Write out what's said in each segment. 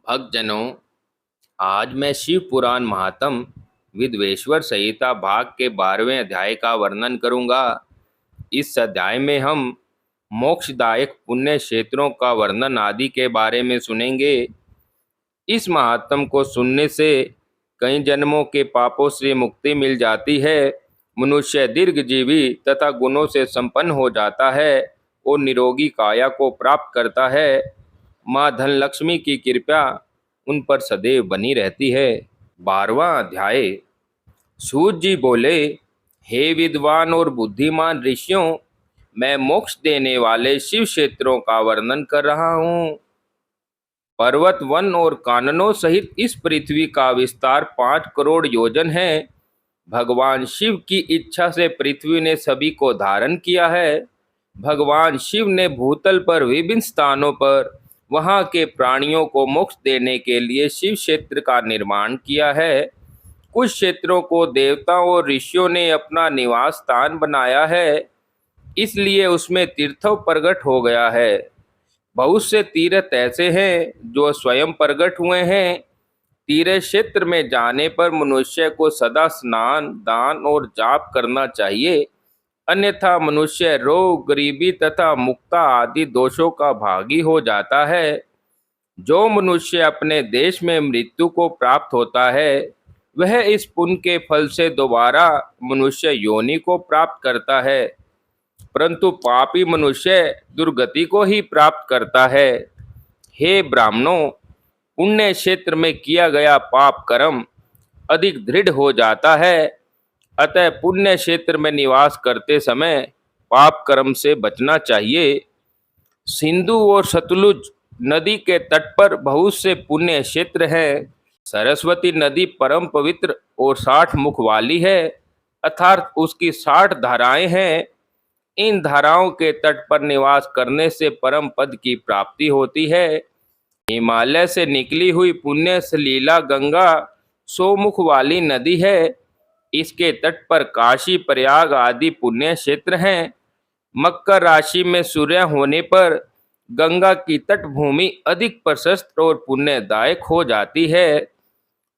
भक्तजनों, आज मैं शिव पुराण महात्म विद्वेश्वर संहिता भाग के 12वें अध्याय का वर्णन करूंगा। इस अध्याय में हम मोक्षदायक पुण्य क्षेत्रों का वर्णन आदि के बारे में सुनेंगे। इस महात्म को सुनने से कई जन्मों के पापों से मुक्ति मिल जाती है। मनुष्य दीर्घजीवी तथा गुणों से संपन्न हो जाता है और निरोगी काया को प्राप्त करता है। माँ धनलक्ष्मी की कृपा उन पर सदैव बनी रहती है। 12वां अध्याय। सूत जी बोले, हे विद्वान और बुद्धिमान ऋषियों, मैं मोक्ष देने वाले शिव क्षेत्रों का वर्णन कर रहा हूँ। पर्वत, वन और काननों सहित इस पृथ्वी का विस्तार 5 करोड़ योजन है। भगवान शिव की इच्छा से पृथ्वी ने सभी को धारण किया है। भगवान शिव ने भूतल पर विभिन्न स्थानों पर वहाँ के प्राणियों को मोक्ष देने के लिए शिव क्षेत्र का निर्माण किया है। कुछ क्षेत्रों को देवताओं और ऋषियों ने अपना निवास स्थान बनाया है, इसलिए उसमें तीर्थ प्रकट हो गया है। बहुत से तीर्थ ऐसे हैं जो स्वयं प्रकट हुए हैं। तीर्थ क्षेत्र में जाने पर मनुष्य को सदा स्नान, दान और जाप करना चाहिए, अन्यथा मनुष्य रोग, गरीबी तथा मुक्ता आदि दोषों का भागी हो जाता है। जो मनुष्य अपने देश में मृत्यु को प्राप्त होता है, वह इस पुण्य के फल से दोबारा मनुष्य योनि को प्राप्त करता है, परंतु पापी मनुष्य दुर्गति को ही प्राप्त करता है। हे ब्राह्मणों, पुण्य क्षेत्र में किया गया पाप कर्म अधिक दृढ़ हो जाता है, अतः पुण्य क्षेत्र में निवास करते समय पाप कर्म से बचना चाहिए। सिंधु और सतलुज नदी के तट पर बहुत से पुण्य क्षेत्र हैं। सरस्वती नदी परम पवित्र और 60 मुख वाली है, अर्थात उसकी 60 धाराएं हैं। इन धाराओं के तट पर निवास करने से परम पद की प्राप्ति होती है। हिमालय से निकली हुई पुण्य सलीला गंगा 100 मुख वाली नदी है। इसके तट पर काशी, प्रयाग आदि पुण्य क्षेत्र हैं। मकर राशि में सूर्य होने पर गंगा की तटभूमि अधिक प्रशस्त और पुण्यदायक हो जाती है।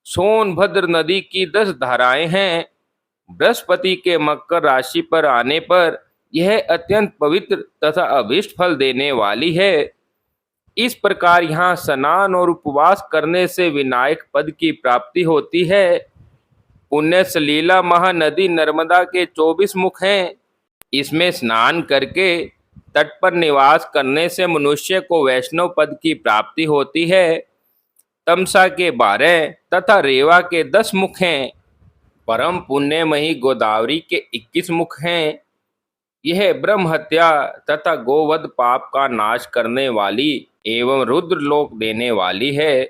सोनभद्र नदी की 10 धाराएं हैं। बृहस्पति के मकर राशि पर आने पर यह अत्यंत पवित्र तथा अभीष्ट फल देने वाली है। इस प्रकार यहाँ स्नान और उपवास करने से विनायक पद की प्राप्ति होती है। पुण्य सलीला महानदी नर्मदा के 24 मुख हैं। इसमें स्नान करके तट पर निवास करने से मनुष्य को वैष्णव पद की प्राप्ति होती है। तमसा के 12 तथा रेवा के 10 मुख हैं। परम पुण्यमयी गोदावरी के 21 मुख हैं। यह ब्रह्म हत्या तथा गोवध पाप का नाश करने वाली एवं रुद्र लोक देने वाली है।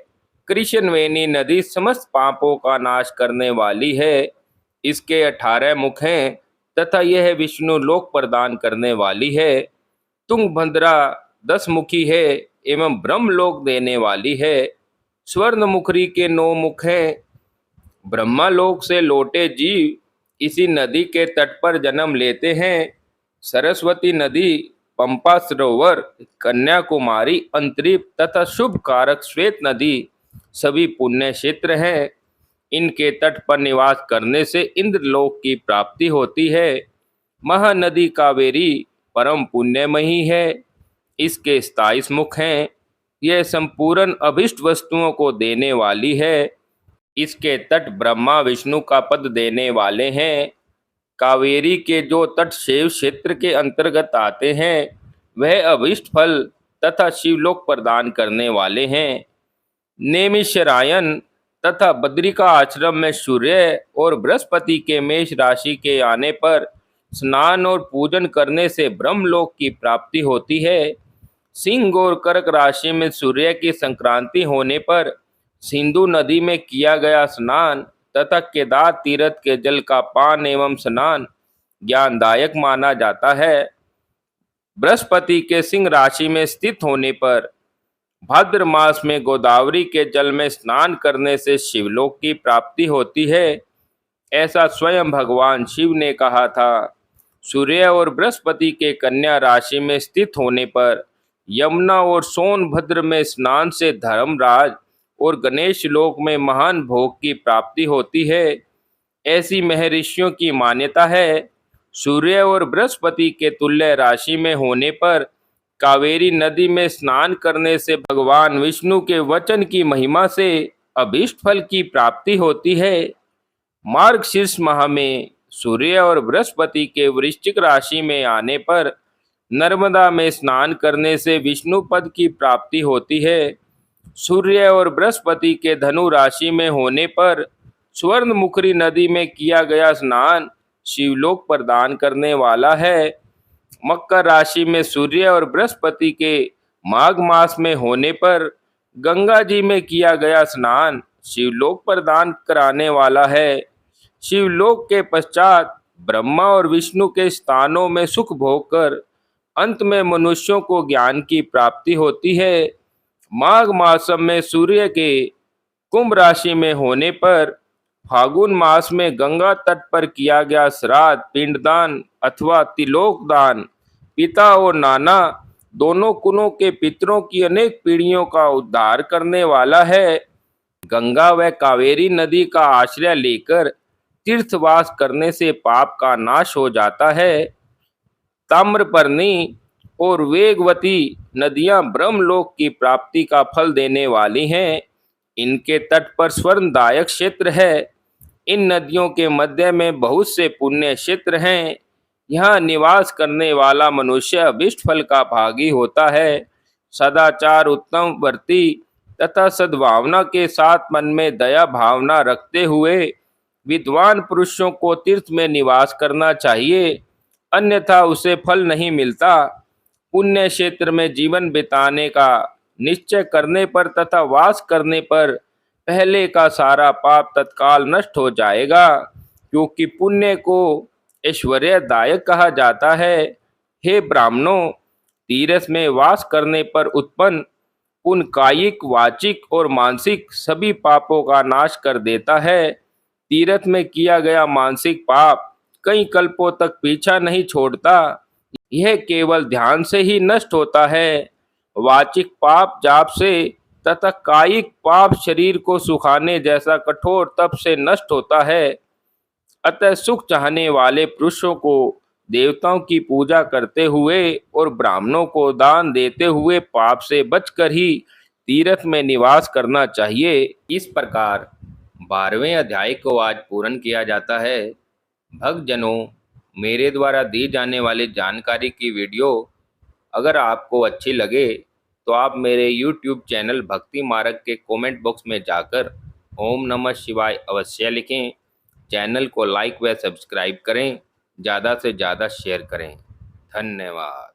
कृष्णवेणी नदी समस्त पापों का नाश करने वाली है। इसके 18 मुख हैं तथा यह विष्णु लोक प्रदान करने वाली है। तुंगभद्रा 10 मुखी है एवं ब्रह्मलोक देने वाली है। स्वर्ण मुखरी के 9 मुख हैं। ब्रह्मालोक से लौटे जीव इसी नदी के तट पर जन्म लेते हैं। सरस्वती नदी, पंपा सरोवर, कन्याकुमारी, अंतरिप तथा शुभ कारक श्वेत नदी सभी पुण्य क्षेत्र हैं। इनके तट पर निवास करने से इंद्रलोक की प्राप्ति होती है। महानदी कावेरी परम पुण्यमयी है। इसके 27 मुख हैं। यह संपूर्ण अभिष्ट वस्तुओं को देने वाली है। इसके तट ब्रह्मा विष्णु का पद देने वाले हैं। कावेरी के जो तट शैव क्षेत्र के अंतर्गत आते हैं वह अभिष्ट फल तथा शिवलोक प्रदान करने वाले हैं। नेमिषरायन तथा बद्रिका आश्रम में सूर्य और बृहस्पति के मेष राशि के आने पर स्नान और पूजन करने से ब्रह्मलोक की प्राप्ति होती है। सिंह और कर्क राशि में सूर्य की संक्रांति होने पर सिंधु नदी में किया गया स्नान तथा केदार तीर्थ के जल का पान एवं स्नान ज्ञानदायक माना जाता है। बृहस्पति के सिंह राशि में स्थित होने पर भाद्र मास में गोदावरी के जल में स्नान करने से शिवलोक की प्राप्ति होती है। ऐसा स्वयं भगवान शिव ने कहा था। सूर्य और बृहस्पति के कन्या राशि में स्थित होने पर यमुना और सोनभद्र में स्नान से धर्मराज और गणेश लोक में महान भोग की प्राप्ति होती है। ऐसी महर्षियों की मान्यता है। सूर्य और बृहस्पति के तुल्य राशि में होने पर कावेरी नदी में स्नान करने से भगवान विष्णु के वचन की महिमा से अभीष्ट फल की प्राप्ति होती है। मार्गशीर्ष माह में सूर्य और बृहस्पति के वृश्चिक राशि में आने पर नर्मदा में स्नान करने से विष्णु पद की प्राप्ति होती है। सूर्य और बृहस्पति के धनु राशि में होने पर स्वर्णमुखी नदी में किया गया स्नान शिवलोक प्रदान करने वाला है। मकर राशि में सूर्य और बृहस्पति के माघ मास में होने पर गंगा जी में किया गया स्नान शिवलोक प्रदान कराने वाला है। शिवलोक के पश्चात ब्रह्मा और विष्णु के स्थानों में सुख भोग कर अंत में मनुष्यों को ज्ञान की प्राप्ति होती है। माघ मास में सूर्य के कुंभ राशि में होने पर फागुन मास में गंगा तट पर किया गया श्राद्ध पिंडदान अथवा तिलोक दान पिता और नाना दोनों कुलों के पितरों की अनेक पीढ़ियों का उद्धार करने वाला है। गंगा व कावेरी नदी का आश्रय लेकर तीर्थवास करने से पाप का नाश हो जाता है। ताम्रपर्णी और वेगवती नदियां ब्रह्मलोक की प्राप्ति का फल देने वाली हैं। इनके तट पर स्वर्णदायक क्षेत्र है। इन नदियों के मध्य में बहुत से पुण्य क्षेत्र हैं। यहाँ निवास करने वाला मनुष्य अभीष्ट फल का भागी होता है। सदाचार उत्तम वर्ती तथा सद्भावना के साथ मन में दया भावना रखते हुए विद्वान पुरुषों को तीर्थ में निवास करना चाहिए, अन्यथा उसे फल नहीं मिलता। पुण्य क्षेत्र में जीवन बिताने का निश्चय करने पर तथा वास करने पर पहले का सारा पाप तत्काल नष्ट हो जाएगा, क्योंकि पुण्य को ऐश्वर्यदायक कहा जाता है। हे ब्राह्मणों, तीर्थ में वास करने पर उत्पन्न पुण्य कायिक वाचिक और मानसिक सभी पापों का नाश कर देता है। तीर्थ में किया गया मानसिक पाप कई कल्पों तक पीछा नहीं छोड़ता, यह केवल ध्यान से ही नष्ट होता है। वाचिक पाप जाप से तथा कायिक पाप शरीर को सुखाने जैसा कठोर तप से नष्ट होता है। अतः सुख चाहने वाले पुरुषों को देवताओं की पूजा करते हुए और ब्राह्मणों को दान देते हुए पाप से बचकर ही तीर्थ में निवास करना चाहिए। इस प्रकार 12वें अध्याय को आज पूर्ण किया जाता है। भक्तजनों, मेरे द्वारा दी जाने वाली जानकारी की वीडियो अगर आपको अच्छी लगे तो आप मेरे YouTube चैनल भक्ति मार्ग के कमेंट बॉक्स में जाकर ओम नमः शिवाय अवश्य लिखें। चैनल को लाइक व सब्सक्राइब करें, ज़्यादा से ज़्यादा शेयर करें। धन्यवाद।